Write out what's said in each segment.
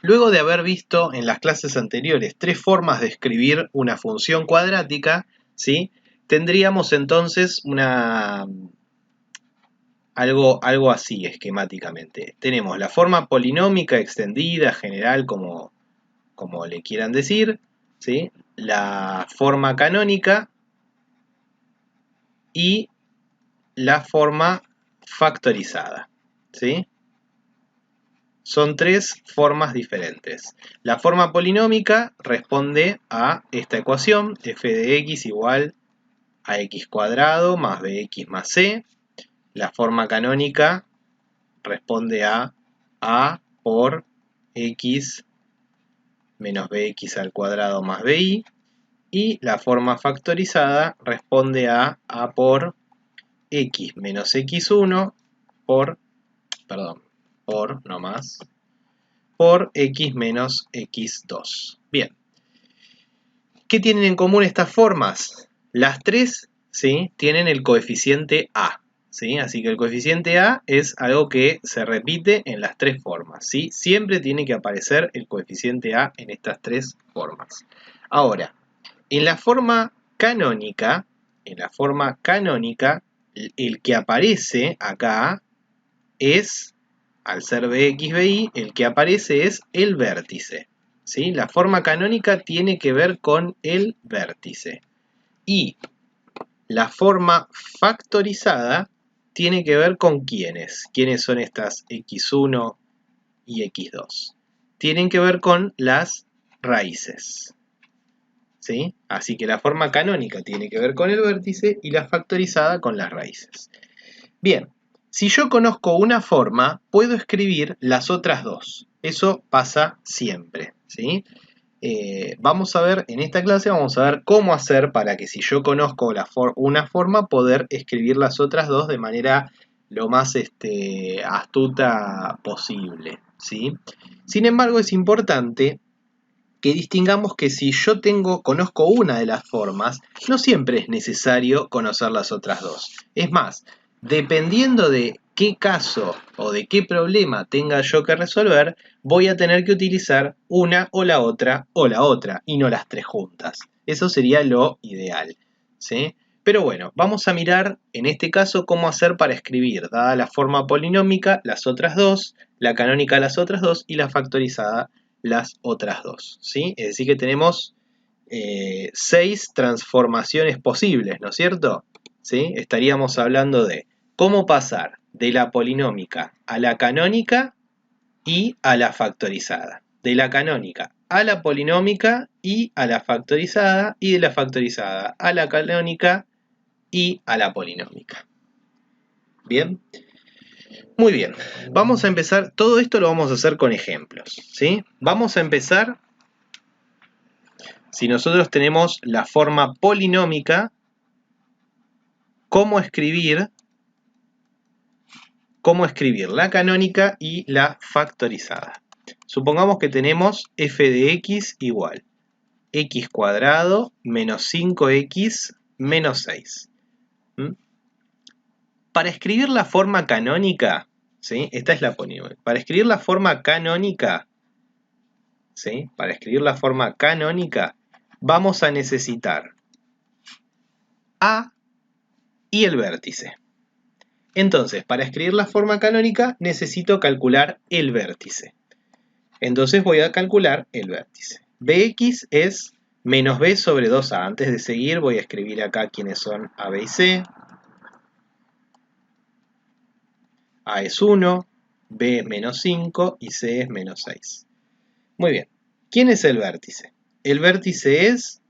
Luego de haber visto en las clases anteriores tres formas de escribir una función cuadrática, ¿sí? Tendríamos entonces algo así esquemáticamente. Tenemos la forma polinómica extendida, general, como le quieran decir, ¿sí? La forma canónica y la forma factorizada, ¿sí? Son tres formas diferentes. La forma polinómica responde a esta ecuación, f de x igual a x cuadrado más bx más c. La forma canónica responde a por x menos bx al cuadrado más bi. Y la forma factorizada responde a por x menos x1 no más, por x menos x2. Bien, ¿qué tienen en común estas formas? Las tres, ¿sí?, tienen el coeficiente a, ¿sí? Así que el coeficiente a es algo que se repite en las tres formas, ¿sí? Siempre tiene que aparecer el coeficiente a en estas tres formas. Ahora, en la forma canónica, el que aparece acá es, al ser bx, bi, el que aparece es el vértice, ¿sí? La forma canónica tiene que ver con el vértice. Y la forma factorizada tiene que ver con quiénes. ¿Quiénes son estas x1 y x2? Tienen que ver con las raíces, ¿sí? Así que la forma canónica tiene que ver con el vértice y la factorizada con las raíces. Bien, si yo conozco una forma, puedo escribir las otras dos. Eso pasa siempre, ¿sí? Vamos a ver, en esta clase vamos a ver cómo hacer para que si yo conozco una forma, poder escribir las otras dos de manera lo más astuta posible, ¿sí? Sin embargo, es importante que distingamos que si yo conozco una de las formas, no siempre es necesario conocer las otras dos. Es más, dependiendo de qué caso o de qué problema tenga yo que resolver, voy a tener que utilizar una o la otra, y no las tres juntas. Eso sería lo ideal, ¿sí? Pero bueno, vamos a mirar en este caso cómo hacer para escribir, dada la forma polinómica, las otras dos, la canónica las otras dos y la factorizada las otras dos, ¿sí? Es decir que tenemos 6 transformaciones posibles, ¿no es cierto? ¿Sí? Estaríamos hablando de cómo pasar de la polinómica a la canónica y a la factorizada. De la canónica a la polinómica y a la factorizada, y de la factorizada a la canónica y a la polinómica. ¿Bien? Muy bien, vamos a empezar, todo esto lo vamos a hacer con ejemplos, ¿sí? Vamos a empezar, si nosotros tenemos la forma polinómica, cómo escribir la canónica y la factorizada. Supongamos que tenemos f de x igual x cuadrado menos 5x menos 6. Para escribir la forma canónica, ¿sí? Esta es la polinómica. Para escribir la forma canónica, ¿sí? Para escribir la forma canónica, vamos a necesitar a y el vértice. Entonces, para escribir la forma canónica, necesito calcular el vértice. Entonces voy a calcular el vértice. Bx es menos b sobre 2a. Antes de seguir, voy a escribir acá quiénes son a, b y c. A es 1, b menos 5 y c es menos 6. Muy bien. ¿Quién es el vértice? El vértice es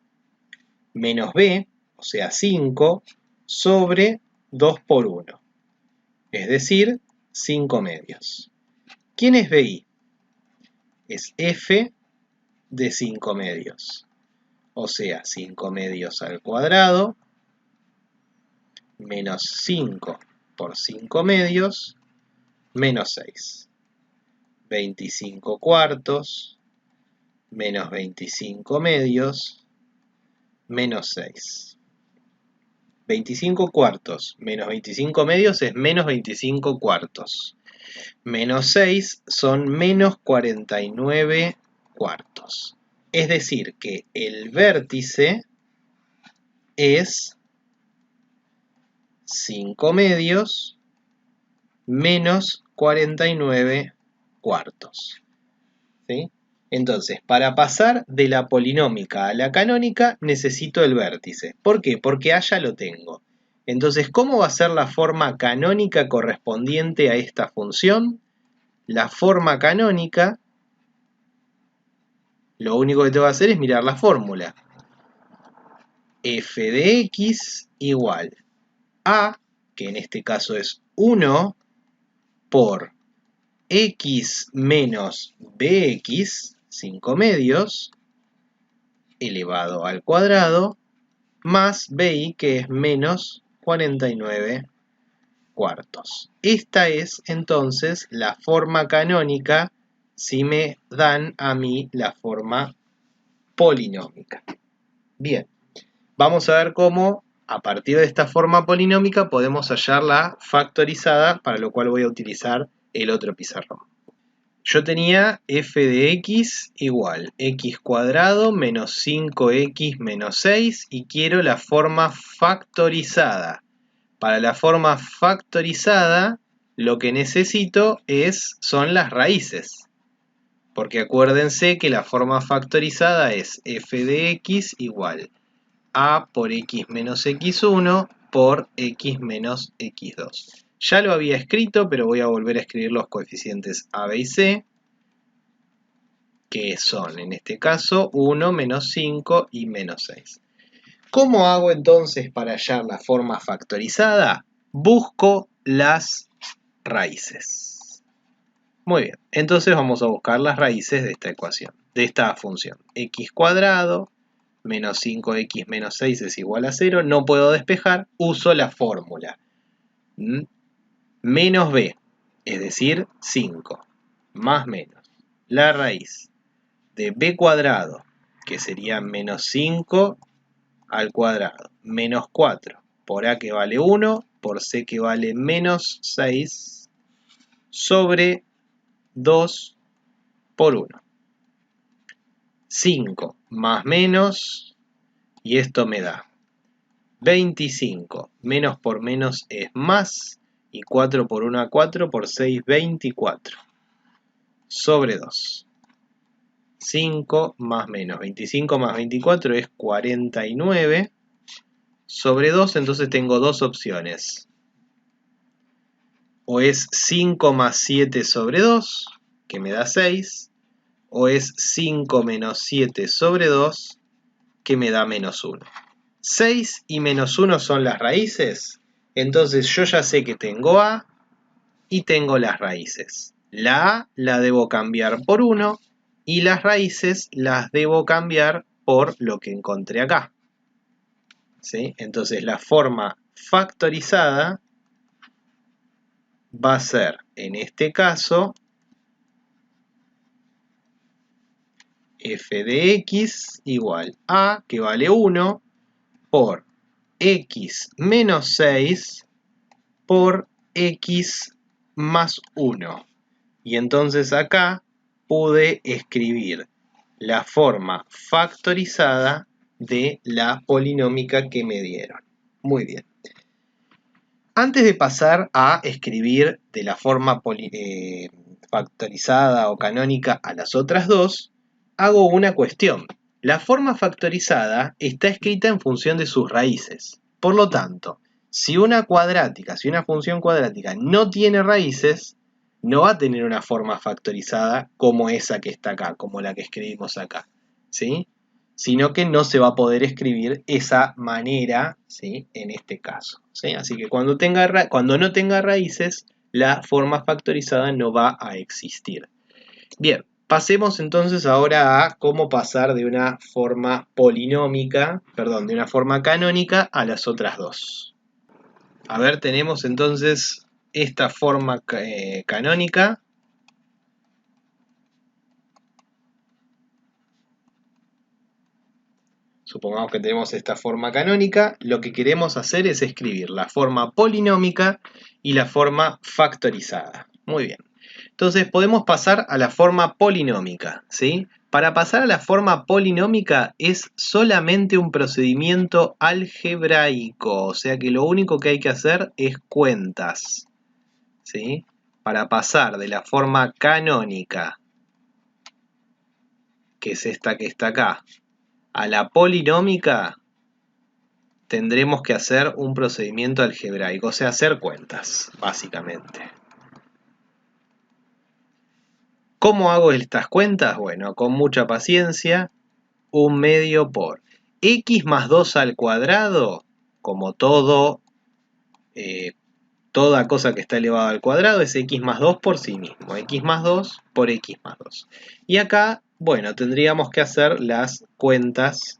menos b, o sea 5, sobre 2 por 1. Es decir, 5 medios. ¿Quién es bi? Es f de 5 medios. O sea, 5 medios al cuadrado menos 5 por 5 medios menos 6. 25 cuartos menos 25 medios menos 6. 25 cuartos menos 25 medios es menos 25 cuartos. Menos 6 son menos 49 cuartos. Es decir, que el vértice es 5 medios menos 49 cuartos. ¿Sí? Entonces, para pasar de la polinómica a la canónica, necesito el vértice. ¿Por qué? Porque A ya lo tengo. Entonces, ¿cómo va a ser la forma canónica correspondiente a esta función? La forma canónica, lo único que tengo que hacer es mirar la fórmula. F de x igual a, que en este caso es 1, por x menos bx, 5 medios, elevado al cuadrado, más bi, que es menos 49 cuartos. Esta es entonces la forma canónica si me dan a mí la forma polinómica. Bien, vamos a ver cómo a partir de esta forma polinómica podemos hallar la factorizada, para lo cual voy a utilizar el otro pizarrón. Yo tenía f de x igual x cuadrado menos 5x menos 6 y quiero la forma factorizada. Para la forma factorizada lo que necesito son las raíces. Porque acuérdense que la forma factorizada es f de x igual a por x menos x1 por x menos x2. Ya lo había escrito, pero voy a volver a escribir los coeficientes a, b y c, que son en este caso 1, menos 5 y menos 6. ¿Cómo hago entonces para hallar la forma factorizada? Busco las raíces. Muy bien, entonces vamos a buscar las raíces de esta ecuación, de esta función. X cuadrado menos 5x menos 6 es igual a 0. No puedo despejar, uso la fórmula. Menos b, es decir, 5, más menos la raíz de b cuadrado, que sería menos 5 al cuadrado, menos 4 por a que vale 1, por c que vale menos 6, sobre 2 por 1. 5 más menos, y esto me da 25. Menos por menos es más, y 4 por 1 a 4, por 6, 24. Sobre 2. 5 más menos 25 más 24 es 49. Sobre 2, entonces tengo dos opciones. O es 5 más 7 sobre 2, que me da 6. O es 5 menos 7 sobre 2, que me da menos 1. 6 y menos 1 son las raíces. Entonces yo ya sé que tengo a y tengo las raíces. La a la debo cambiar por 1 y las raíces las debo cambiar por lo que encontré acá. ¿Sí? Entonces la forma factorizada va a ser, en este caso, f de x igual a, que vale 1, por x menos 6 por x más 1. Y entonces acá pude escribir la forma factorizada de la polinómica que me dieron. Muy bien. Antes de pasar a escribir de la forma factorizada o canónica a las otras dos, hago una cuestión. La forma factorizada está escrita en función de sus raíces. Por lo tanto, si una función cuadrática no tiene raíces, no va a tener una forma factorizada como esa que está acá, como la que escribimos acá, ¿sí? Sino que no se va a poder escribir esa manera, ¿sí? En este caso, ¿sí? Así que cuando no tenga raíces, la forma factorizada no va a existir. Bien, pasemos entonces ahora a cómo pasar de una forma de una forma canónica a las otras dos. A ver, tenemos entonces esta forma canónica. Supongamos que tenemos esta forma canónica. Lo que queremos hacer es escribir la forma polinómica y la forma factorizada. Muy bien. Entonces podemos pasar a la forma polinómica, ¿sí? Para pasar a la forma polinómica es solamente un procedimiento algebraico, o sea que lo único que hay que hacer es cuentas, ¿sí? Para pasar de la forma canónica, que es esta que está acá, a la polinómica, tendremos que hacer un procedimiento algebraico, o sea, hacer cuentas, básicamente. ¿Cómo hago estas cuentas? Bueno, con mucha paciencia, 1/2 por x más 2 al cuadrado, como toda cosa que está elevada al cuadrado, es x más 2 por sí mismo, x más 2 por x más 2. Y acá, bueno, tendríamos que hacer las cuentas.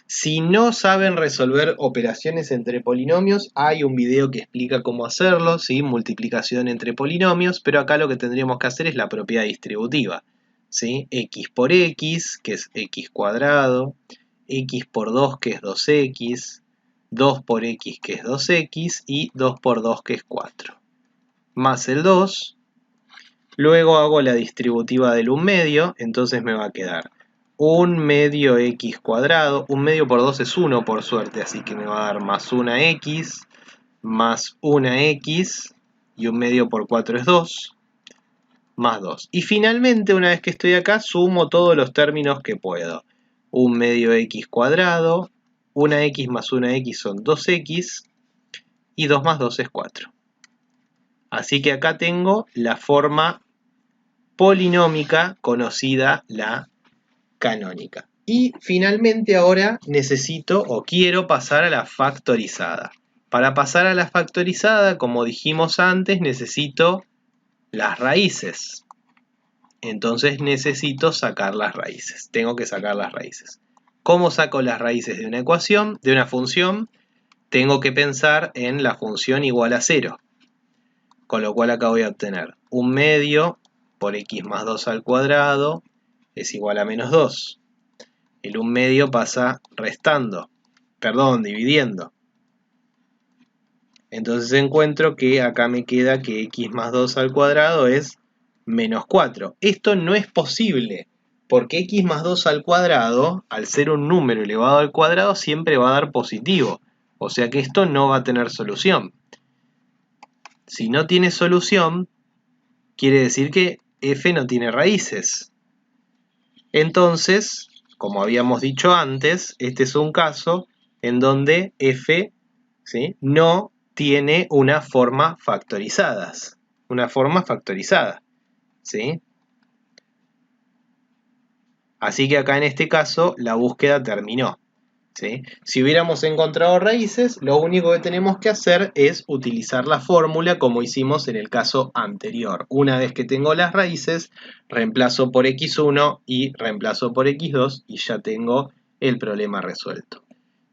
Si no saben resolver operaciones entre polinomios, hay un video que explica cómo hacerlo, ¿sí? Multiplicación entre polinomios, pero acá lo que tendríamos que hacer es la propiedad distributiva, ¿sí? X por x, que es x cuadrado, x por 2, que es 2x, 2 por x, que es 2x, y 2 por 2, que es 4. Más el 2, luego hago la distributiva del 1/2, entonces me va a quedar 1/2 x cuadrado, 1/2 por 2 es 1 por suerte, así que me va a dar más 1x, más 1x, y 1/2 por 4 es 2, más 2. Y finalmente, una vez que estoy acá, sumo todos los términos que puedo. 1/2 x cuadrado, 1x más 1x son 2x, y 2 más 2 es 4. Así que acá tengo la forma polinómica conocida, la canónica. Y finalmente ahora necesito o quiero pasar a la factorizada. Para pasar a la factorizada, como dijimos antes, necesito las raíces. Entonces necesito sacar las raíces. Tengo que sacar las raíces. ¿Cómo saco las raíces de una ecuación, de una función? Tengo que pensar en la función igual a 0. Con lo cual acá voy a obtener 1/2 por x más 2 al cuadrado es igual a menos 2. El 1/2 pasa dividiendo. Entonces encuentro que acá me queda que x más 2 al cuadrado es menos 4. Esto no es posible, porque x más 2 al cuadrado, al ser un número elevado al cuadrado, siempre va a dar positivo. O sea que esto no va a tener solución. Si no tiene solución, quiere decir que f no tiene raíces. Entonces, como habíamos dicho antes, este es un caso en donde f, ¿sí?, no tiene una forma factorizada. ¿Sí? Así que acá en este caso la búsqueda terminó. ¿Sí? Si hubiéramos encontrado raíces, lo único que tenemos que hacer es utilizar la fórmula como hicimos en el caso anterior. Una vez que tengo las raíces, reemplazo por x1 y reemplazo por x2 y ya tengo el problema resuelto.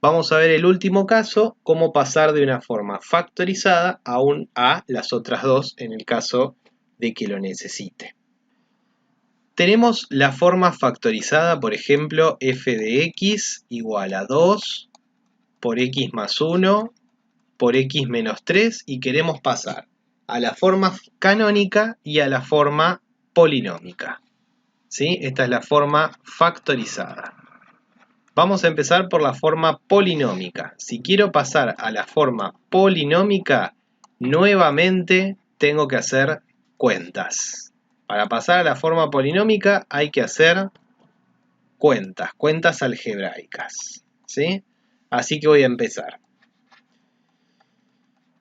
Vamos a ver el último caso, cómo pasar de una forma factorizada a las otras dos en el caso de que lo necesite. Tenemos la forma factorizada, por ejemplo, f de x igual a 2 por x más 1 por x menos 3 y queremos pasar a la forma canónica y a la forma polinómica. ¿Sí? Esta es la forma factorizada. Vamos a empezar por la forma polinómica. Si quiero pasar a la forma polinómica, nuevamente tengo que hacer cuentas. Para pasar a la forma polinómica hay que hacer cuentas algebraicas, ¿sí? Así que voy a empezar.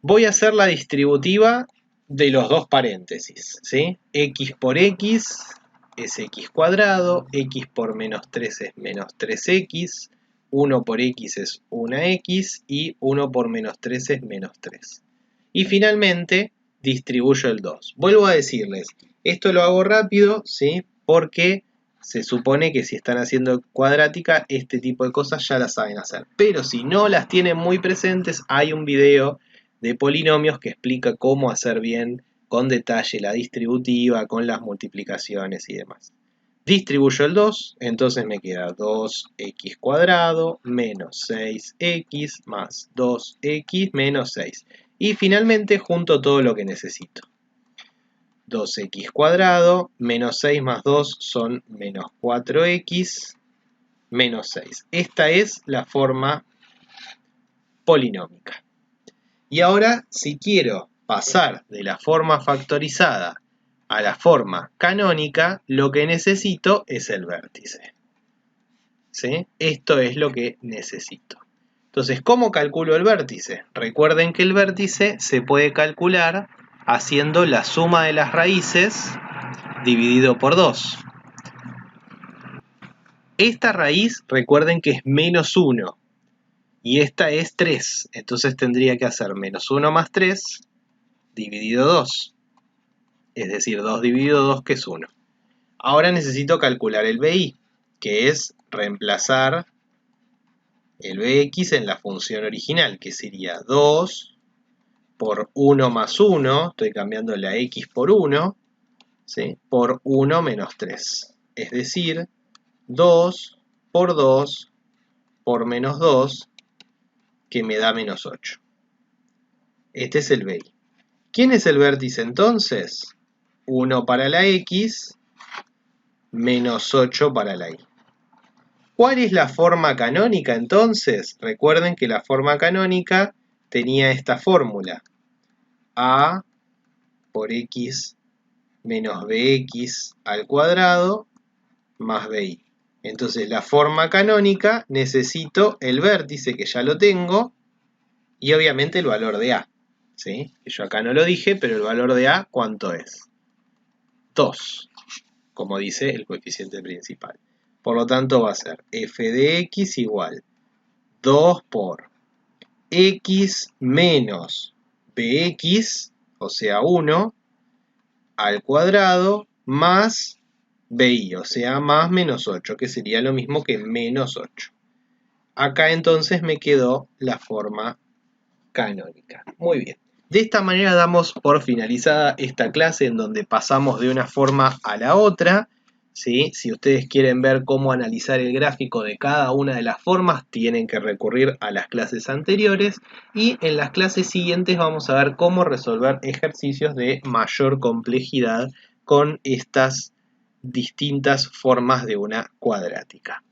Voy a hacer la distributiva de los dos paréntesis, ¿sí? X por x es x cuadrado, x por menos 3 es menos 3x, 1 por x es 1x y 1 por menos 3 es menos 3. Y finalmente distribuyo el 2. Vuelvo a decirles, esto lo hago rápido, ¿sí? Porque se supone que si están haciendo cuadrática, este tipo de cosas ya las saben hacer. Pero si no las tienen muy presentes, hay un video de polinomios que explica cómo hacer bien con detalle la distributiva, con las multiplicaciones y demás. Distribuyo el 2, entonces me queda 2x cuadrado menos 6x más 2x menos 6. Y finalmente junto todo lo que necesito. 2x cuadrado, menos 6 más 2 son menos 4x, menos 6. Esta es la forma polinómica. Y ahora, si quiero pasar de la forma factorizada a la forma canónica, lo que necesito es el vértice. ¿Sí? Esto es lo que necesito. Entonces, ¿cómo calculo el vértice? Recuerden que el vértice se puede calcular haciendo la suma de las raíces dividido por 2. Esta raíz, recuerden que es menos 1. Y esta es 3. Entonces tendría que hacer menos 1 más 3 dividido 2. Es decir, 2 dividido 2, que es 1. Ahora necesito calcular el BI, que es reemplazar el Bx en la función original, que sería 2 por 1 más 1, estoy cambiando la x por 1, ¿sí? Por 1 menos 3. Es decir, 2 por 2 por menos 2, que me da menos 8. Este es el BI. ¿Quién es el vértice entonces? 1 para la x, menos 8 para la y. ¿Cuál es la forma canónica entonces? Recuerden que la forma canónica tenía esta fórmula. A por x menos bx al cuadrado más bi. Entonces la forma canónica necesito el vértice, que ya lo tengo, y obviamente el valor de a. ¿Sí? Yo acá no lo dije, pero el valor de a, ¿cuánto es? 2, como dice el coeficiente principal. Por lo tanto va a ser f de x igual 2 por x menos bx, o sea 1, al cuadrado más bi, o sea más menos 8, que sería lo mismo que menos 8. Acá entonces me quedó la forma canónica. Muy bien. De esta manera damos por finalizada esta clase, en donde pasamos de una forma a la otra. ¿Sí? Si ustedes quieren ver cómo analizar el gráfico de cada una de las formas, tienen que recurrir a las clases anteriores, y en las clases siguientes vamos a ver cómo resolver ejercicios de mayor complejidad con estas distintas formas de una cuadrática.